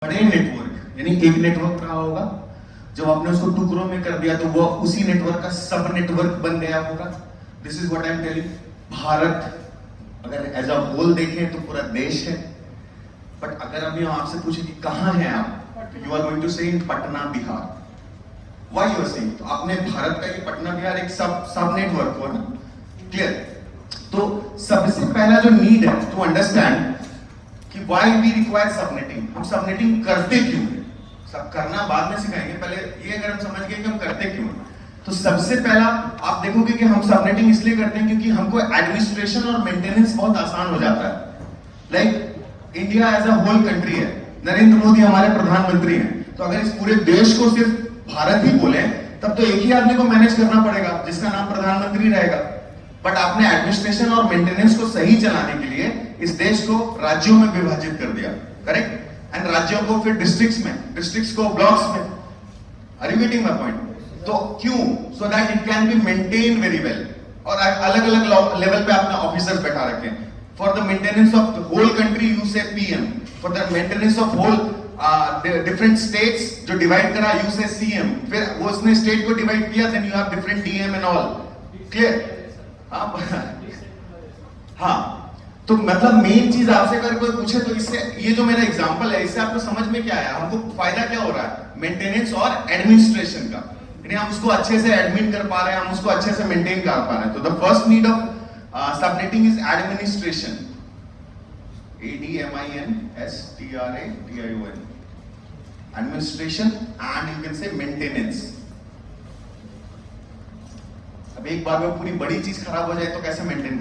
बड़े नेटवर्क यानी एक नेटवर्क रहा होगा, जब आपने उसको टुकड़ों में कर दिया तो वो उसी नेटवर्क का सब नेटवर्क बन गया होगा। This is what I am telling. Bharat अगर एज अ होल देखें तो पूरा देश है, बट अगर अभी हम आपसे पूछे कि कहां हैं आप, you are going to say in Patna Bihar. Why you are saying? तो आपने भारत का ये पटना बिहार एक सब नेटवर्क हुआ ना, क्लियर? तो सबसे पहला जो नीड है टू अंडरस्टैंड कि व्हाई वी रिक्वायर सबनेटिंग, हम सबनेटिंग करते क्यों हैं। सब करना बाद में सिखाएंगे, पहले ये अगर हम समझ गए कि हम करते क्यों हैं, तो सबसे पहला आप देखोगे कि हम सबनेटिंग इसलिए करते हैं क्योंकि हमको एडमिनिस्ट्रेशन और मेंटेनेंस बहुत आसान हो जाता है। Like India as a whole country है, नरेंद्र मोदी हमारे प्रधानमंत्री हैं, तो अगर इस पूरे देश को सिर्फ भारत ही बोले तब तो एक ही आदमी को मैनेज करना पड़ेगा जिसका नाम प्रधानमंत्री रहेगा। बट आपने एडमिनिस्ट्रेशन और मेंटेनेंस को सही चलाने के लिए इस देश को राज्यों में विभाजित कर दिया, करेक्ट? एंड राज्यों को फिर डिस्ट्रिक्ट्स में, डिस्ट्रिक्ट्स को ब्लॉक्स में। Are you getting my point? तो क्यों? So that it can be maintain very well. और अलग अलग लेवल पे आपने ऑफिसर्स बैठा रखे हैं। For the maintenance of the whole country you say PM, for the maintenance of whole different states जो डिवाइड करा यू से सीएम, फिर वो उसने स्टेट को डिवाइड किया, then you have different DM and all, clear? हाँ, तो मतलब मेन चीज आपसे अगर कोई पूछे तो इससे, ये जो मेरा एग्जांपल है, इससे आपको समझ में क्या आया, हमको फायदा क्या हो रहा है मेंटेनेंस और एडमिनिस्ट्रेशन का, यानी हम उसको अच्छे से एडमिन कर पा रहे हैं, हम उसको अच्छे से मेंटेन कर पा रहे हैं। तो the first need of subnetting is administration, ADMINSTRATION, administration and you can say maintenance. अब एक बार में पूरी बड़ी चीज खराब हो जाए तो कैसे मेंटेन